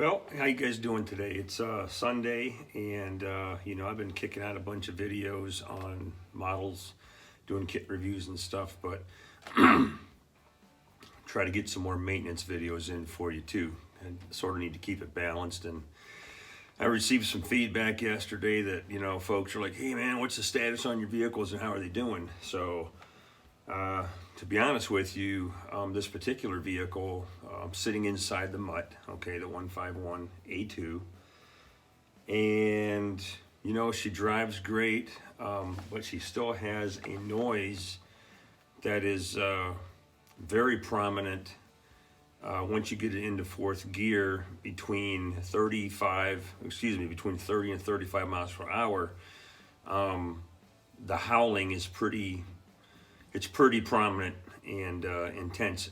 Well, how you guys doing today? It's Sunday, and I've been kicking out a bunch of videos on models, doing kit reviews and stuff, but try to get some more maintenance videos in for you too. And sort of need to keep it balanced. And I received some feedback yesterday that folks are like, "Hey man, what's the status on your vehicles and how are they doing?" So to be honest with you, this particular vehicle, sitting inside the mutt, okay, the 151-A2, and she drives great, but she still has a noise that is very prominent once you get it into fourth gear between 30 and 35 miles per hour. The howling is pretty prominent and intense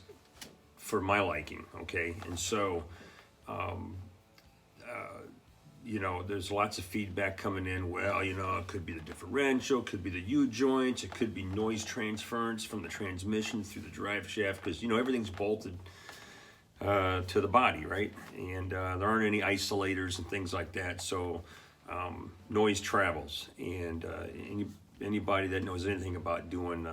for my liking, okay? And so, there's lots of feedback coming in. Well, it could be the differential, could be the U-joints, it could be noise transference from the transmission through the drive shaft, because, everything's bolted to the body, right? And there aren't any isolators and things like that, so noise travels. And anybody that knows anything about doing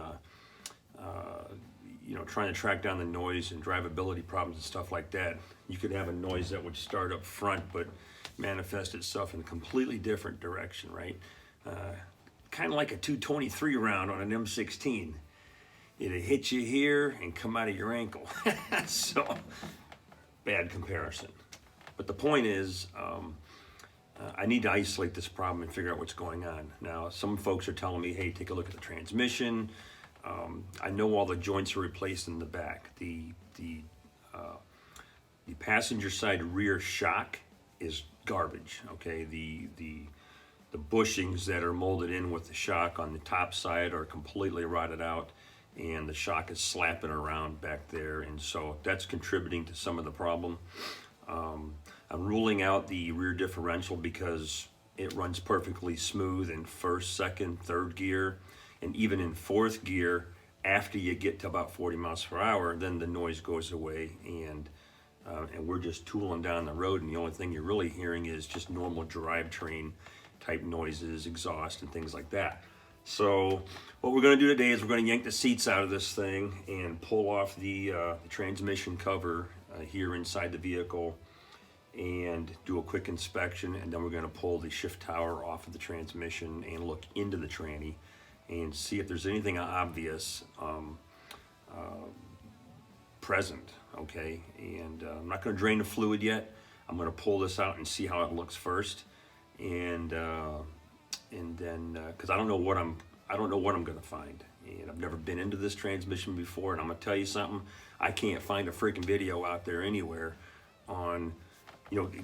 trying to track down the noise and drivability problems and stuff like that, you could have a noise that would start up front but manifest itself in a completely different direction, right? Kind of like a 223 round on an M16. It'll hit you here and come out of your ankle. So, bad comparison. But the point is, I need to isolate this problem and figure out what's going on. Now, some folks are telling me, hey, take a look at the transmission. I know all the joints are replaced in the back. The passenger side rear shock is garbage. Okay, the bushings that are molded in with the shock on the top side are completely rotted out, and the shock is slapping around back there, and so that's contributing to some of the problem. I'm ruling out the rear differential because it runs perfectly smooth in first, second, third gear. And even in fourth gear, after you get to about 40 miles per hour, then the noise goes away, and we're just tooling down the road, and the only thing you're really hearing is just normal drivetrain type noises, exhaust, and things like that. So what we're going to do today is we're going to yank the seats out of this thing and pull off the transmission cover here inside the vehicle and do a quick inspection, and then we're going to pull the shift tower off of the transmission and look into the tranny and see if there's anything obvious present, okay? And I'm not going to drain the fluid yet. I'm going to pull this out and see how it looks first, and then because I don't know what I'm going to find, and I've never been into this transmission before. And I'm going to tell you something: I can't find a freaking video out there anywhere on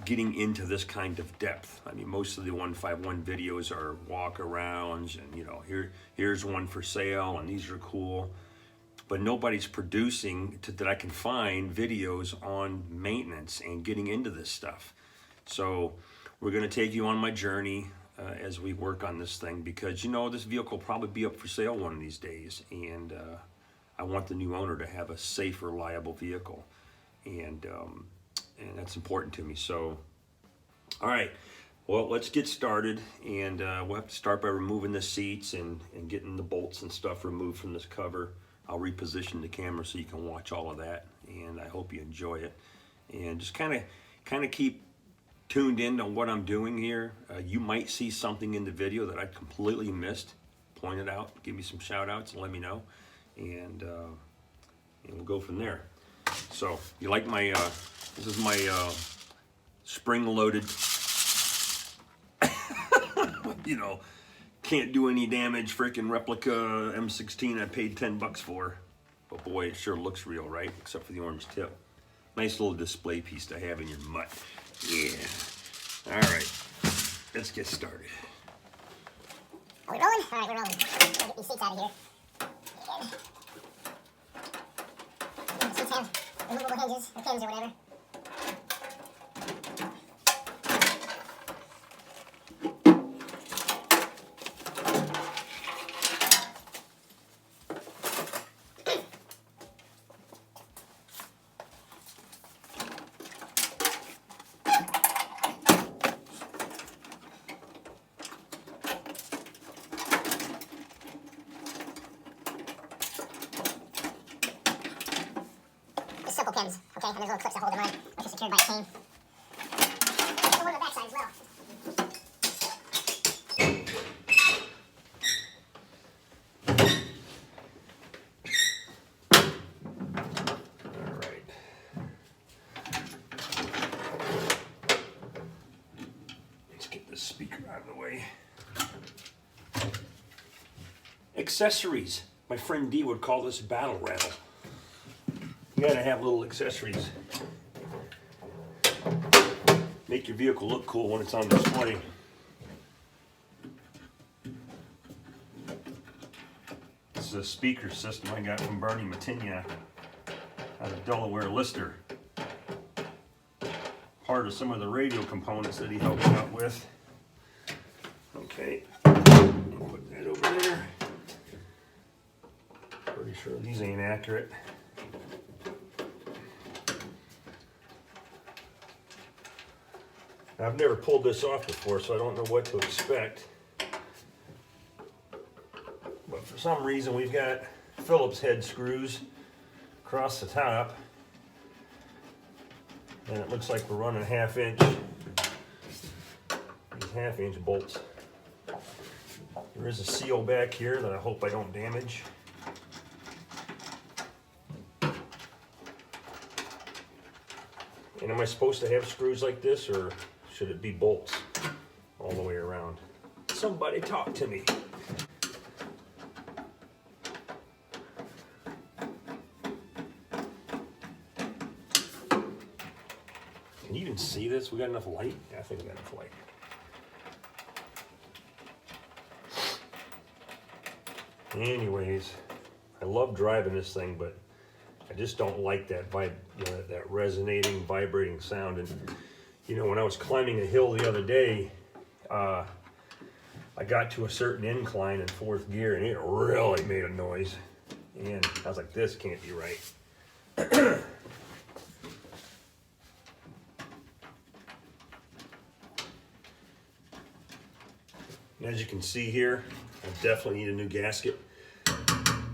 getting into this kind of depth. I mean, most of the 151 videos are walk-arounds, and here's one for sale, and these are cool. But nobody's producing that I can find videos on maintenance and getting into this stuff. So we're going to take you on my journey as we work on this thing, because this vehicle will probably be up for sale one of these days, and I want the new owner to have a safe, reliable vehicle, and that's important to me. So, all right, well, let's get started, and we'll have to start by removing the seats and getting the bolts and stuff removed from this cover. I'll reposition the camera so you can watch all of that, and I hope you enjoy it. And just kind of keep tuned in on what I'm doing here. You might see something in the video that I completely missed. Point it out, give me some shout outs, and let me know, and we'll go from there. So, you like my this is my spring-loaded, can't do any damage freaking replica M16 I paid $10 for. But boy, it sure looks real, right? Except for the orange tip. Nice little display piece to have in your mutt. Yeah. All right, let's get started. Are we rolling? All right, we're rolling. Get these seats out of here. The seats have removable hinges or pins or whatever. and there's little clips that hold them on, which is secured by a chain. There's one on the back side as well. All right. Let's get this speaker out of the way. Accessories. My friend D would call this battle rattle. You gotta have little accessories. Make your vehicle look cool when it's on display. This is a speaker system I got from Barney Matignac out of Delaware Lister. Part of some of the radio components that he helped me out with. Okay, put that over there. Pretty sure these ain't accurate. I've never pulled this off before, so I don't know what to expect. But for some reason, we've got Phillips head screws across the top. And it looks like we're running 1/2 inch. These 1/2 inch bolts. There is a seal back here that I hope I don't damage. And am I supposed to have screws like this, or should it be bolts all the way around? Somebody talk to me. Can you even see this? We got enough light? Yeah, I think we got enough light. Anyways, I love driving this thing, but I just don't like that that resonating, vibrating sound. And you know, when I was climbing a hill the other day, I got to a certain incline in 4th gear, and it really made a noise. And I was like, "This can't be right." As you can see here, I definitely need a new gasket.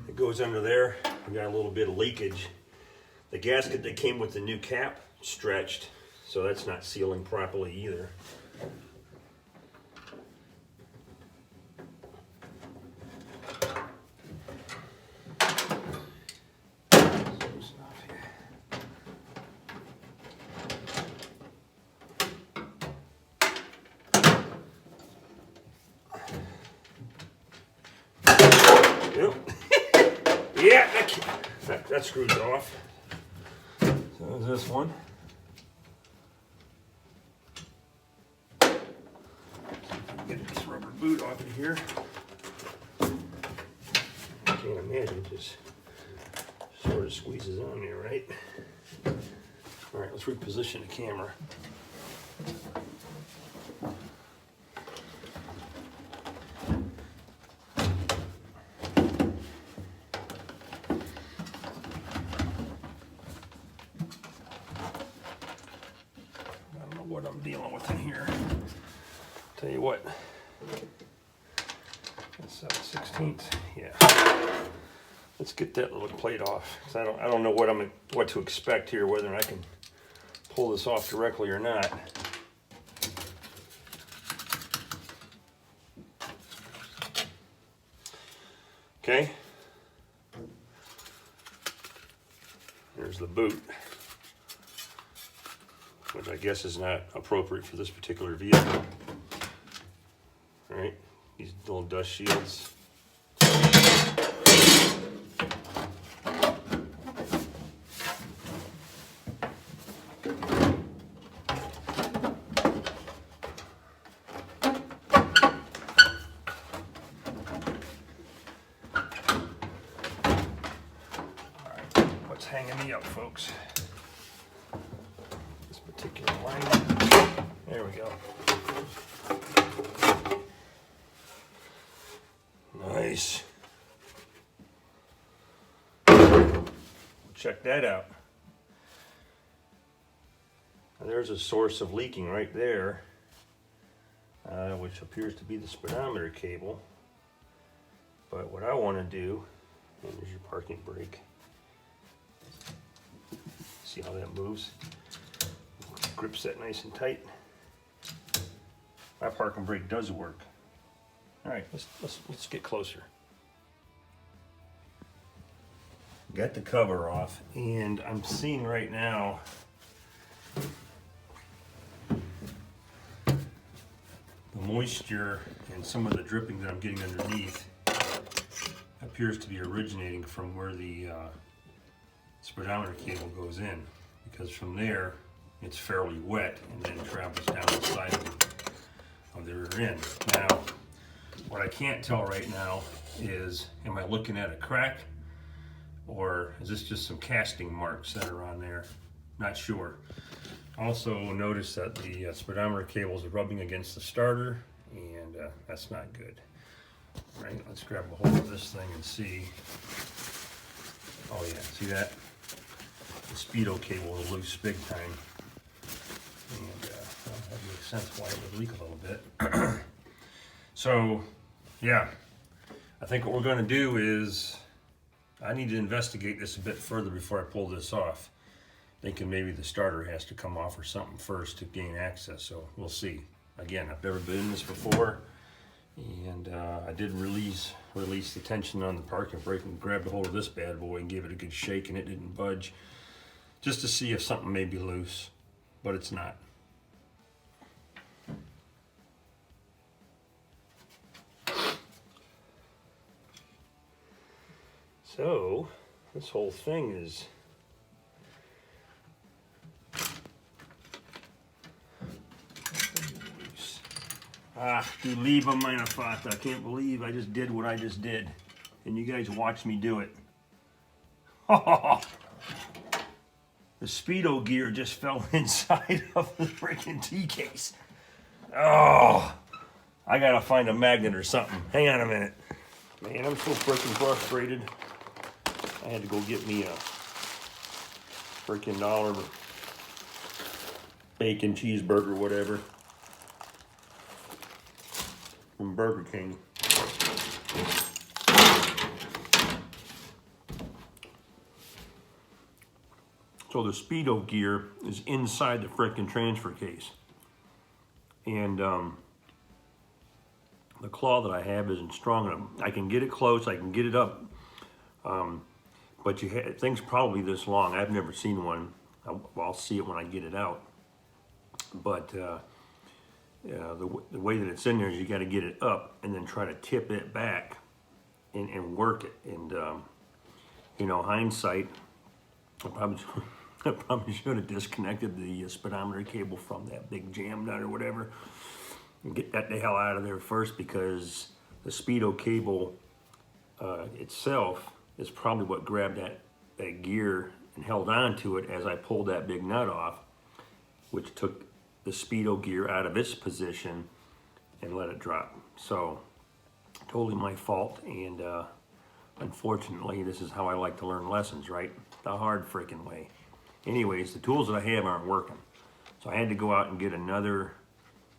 It goes under there. We got a little bit of leakage. The gasket that came with the new cap stretched, so that's not sealing properly either. Yeah, that screws off. So is this one. Get this rubber boot off of here. I can't imagine it just sort of squeezes on there, right? All right, let's reposition the camera. What I'm dealing with in here. Tell you what, that's 7/16. Yeah, let's get that little plate off. Cause I don't know what to expect here, whether I can pull this off directly or not. Okay, there's the boot, which I guess is not appropriate for this particular vehicle. All right, these little dust shields. All right, what's hanging me up, folks? Particular line. There we go. Nice. Check that out. Now there's a source of leaking right there, which appears to be the speedometer cable. But what I want to do, and there's your parking brake. See how that moves? Grips that nice and tight. My parking brake does work. All right, let's get closer. Got the cover off, and I'm seeing right now the moisture and some of the dripping that I'm getting underneath appears to be originating from where the speedometer cable goes in, because from there it's fairly wet and then travels down the side of the rear end. Now, what I can't tell right now is, am I looking at a crack, or is this just some casting marks that are on there? Not sure. Also notice that the speedometer cables are rubbing against the starter, and that's not good. All right, let's grab a hold of this thing and see. Oh yeah, see that? The speedo cable is loose big time. And that makes sense why it would leak a little bit. So, yeah, I think what we're going to do is I need to investigate this a bit further before I pull this off. Thinking maybe the starter has to come off or something first to gain access, so we'll see. Again, I've never been in this before, and I did release the tension on the parking brake and grabbed a hold of this bad boy and gave it a good shake, and it didn't budge, just to see if something may be loose, but it's not. So, this whole thing is loose. Du lieber meine Vater, I can't believe I just did what I just did. And you guys watched me do it. The speedo gear just fell inside of the freaking T-case. Oh, I gotta find a magnet or something. Hang on a minute. Man, I'm so freaking frustrated. I had to go get me a freaking $1 bacon cheeseburger, whatever, from Burger King. So the speedo gear is inside the freaking transfer case, and the claw that I have isn't strong enough. I can get it close, I can get it up, but thing's probably this long. I've never seen one. I'll see it when I get it out. But the way that it's in there is you got to get it up and then try to tip it back and work it. And you know, hindsight, I probably should have disconnected the speedometer cable from that big jam nut or whatever and get that the hell out of there first, because the speedo cable itself is probably what grabbed that gear and held on to it as I pulled that big nut off, which took the speedo gear out of its position and let it drop. So totally my fault, and unfortunately this is how I like to learn lessons, right? The hard freaking way. Anyways, the tools that I have aren't working, so I had to go out and get another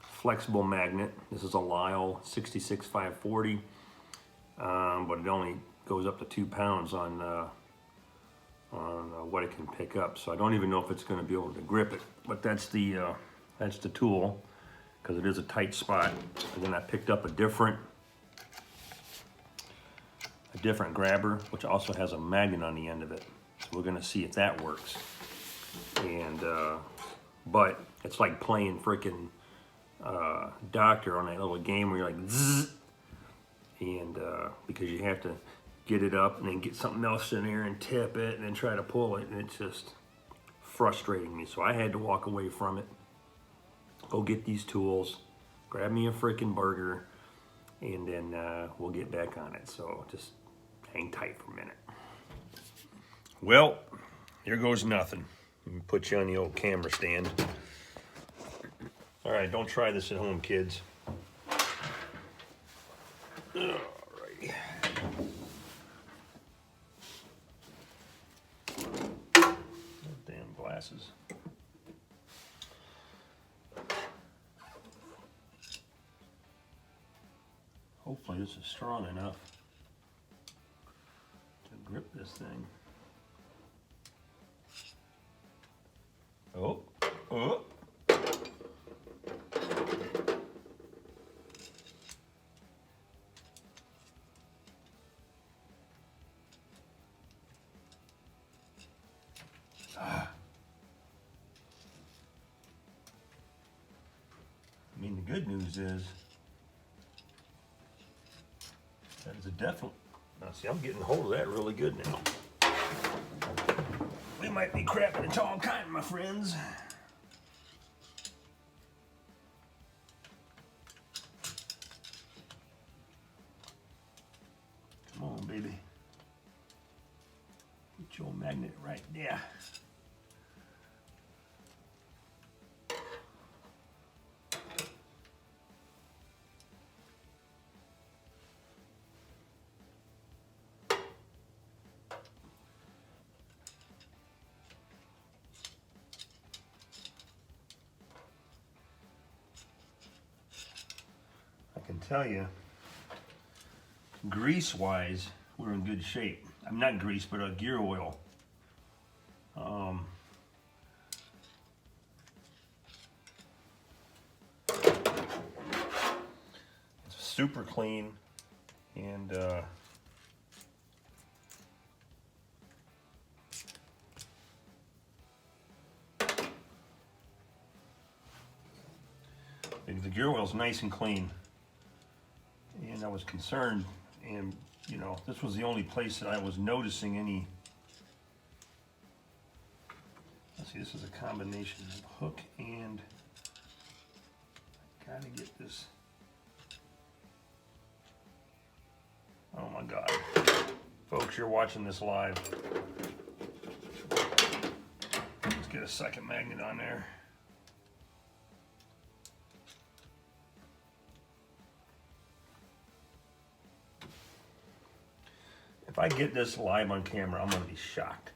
flexible magnet. This is a Lyle 66540, but it only goes up to 2 pounds on what it can pick up. So I don't even know if it's going to be able to grip it. But that's the tool, because it is a tight spot. And then I picked up a different grabber, which also has a magnet on the end of it. So we're going to see if that works. And but it's like playing freaking doctor on that little game where you're like zzz, and because you have to get it up and then get something else in there and tip it and then try to pull it, and it's just frustrating me. So I had to walk away from it, go get these tools, grab me a freaking burger, and then we'll get back on it. So just hang tight for a minute. Well, here goes nothing. Let me put you on the old camera stand. All right, don't try this at home, kids. Alrighty. Damn glasses. Hopefully this is strong enough to grip this thing. Oh, oh. I mean, the good news is that is a definite. Now, see, I'm getting hold of that really good now. We might be crapping a tall kind, my friends. Come on, baby. Get your magnet right there. I can tell you, grease-wise, we're in good shape. I'm not grease, but gear oil. It's super clean, and the gear oil's nice and clean. And I was concerned, and you know, this was the only place that I was noticing any. Let's see, this is a combination of hook and. Gotta get this. Oh my God, folks, you're watching this live. Let's get a second magnet on there. If I get this live on camera, I'm going to be shocked.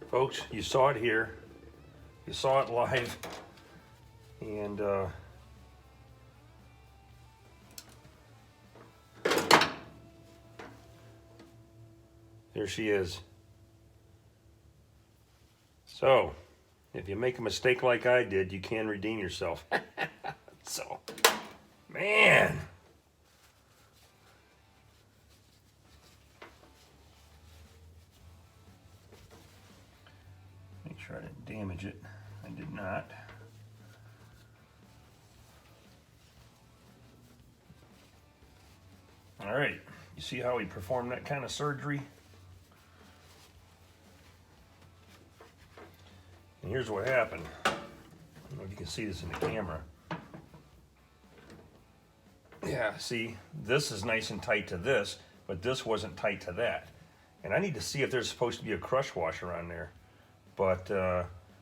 Folks, you saw it here. You saw it live. And there she is. So, if you make a mistake like I did, you can redeem yourself. So, man. Make sure I didn't damage it. I did not. All right, you see how we perform that kind of surgery? And here's what happened. I don't know if you can see this in the camera. Yeah, see, this is nice and tight to this, but this wasn't tight to that. And I need to see if there's supposed to be a crush washer on there. But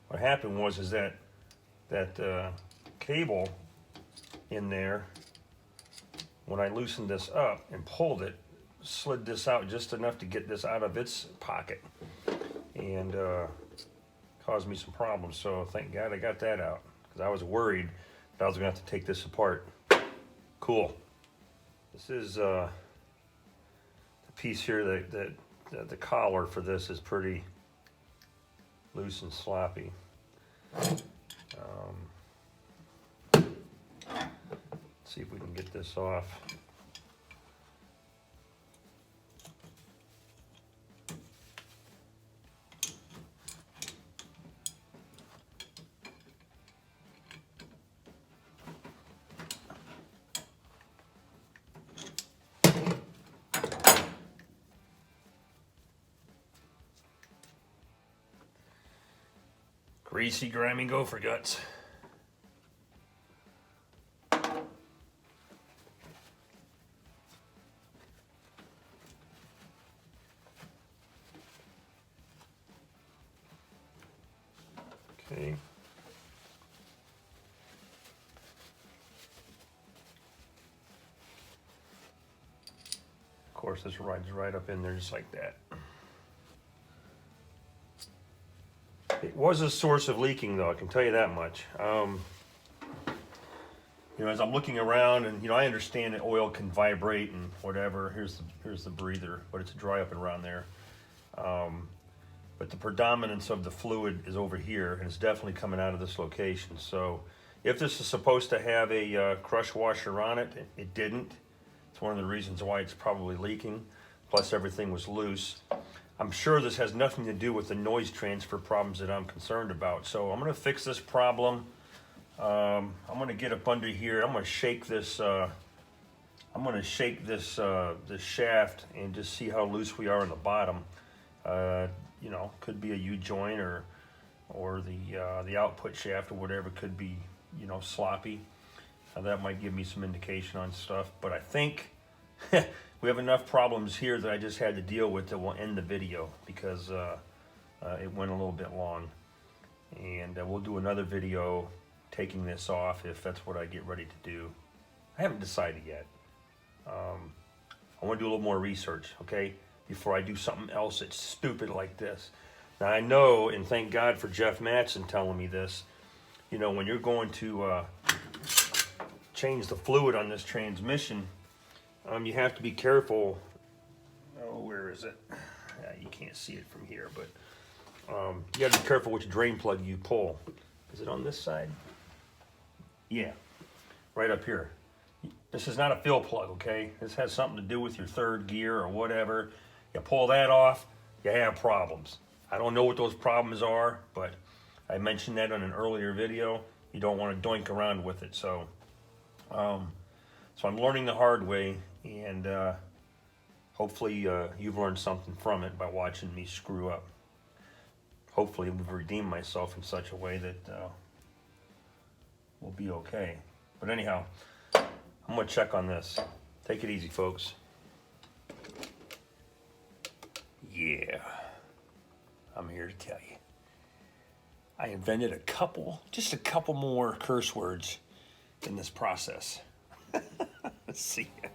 what happened was is that cable in there, when I loosened this up and pulled it, slid this out just enough to get this out of its pocket, and caused me some problems. So thank God I got that out, because I was worried that I was going to have to take this apart. Cool. This is the piece here that the collar for this is pretty loose and sloppy. See if we can get this off. Greasy, grimy gopher guts. course, this rides right up in there just like that. It was a source of leaking, though, I can tell you that much. You know, as I'm looking around, and you know, I understand that oil can vibrate and whatever. Here's the breather, but it's dry up and around there. But the predominance of the fluid is over here, and it's definitely coming out of this location. So, if this is supposed to have a crush washer on it, it didn't. It's one of the reasons why it's probably leaking. Plus, everything was loose. I'm sure this has nothing to do with the noise transfer problems that I'm concerned about. So I'm going to fix this problem. I'm going to get up under here. I'm going to shake this. This shaft and just see how loose we are on the bottom. You know, could be a U-joint or the output shaft or whatever could be, you know, sloppy. That might give me some indication on stuff. But I think we have enough problems here that I just had to deal with that will end the video because it went a little bit long. And we'll do another video taking this off if that's what I get ready to do. I haven't decided yet. I want to do a little more research, okay, before I do something else that's stupid like this. Now I know, and thank God for Jeff Matson telling me this, you know, when you're going to change the fluid on this transmission, you have to be careful. Oh, where is it? You can't see it from here, but you got to be careful which drain plug you pull. Is it on this side? Yeah, right up here. This is not a fill plug, okay? This has something to do with your third gear or whatever. You pull that off, you have problems. I don't know what those problems are, but I mentioned that in an earlier video. You don't want to doink around with it. So I'm learning the hard way, and hopefully you've learned something from it by watching me screw up. Hopefully I've redeemed myself in such a way that we'll be okay. But anyhow, I'm going to check on this. Take it easy, folks. Yeah, I'm here to tell you. I invented just a couple more curse words in this process. See ya.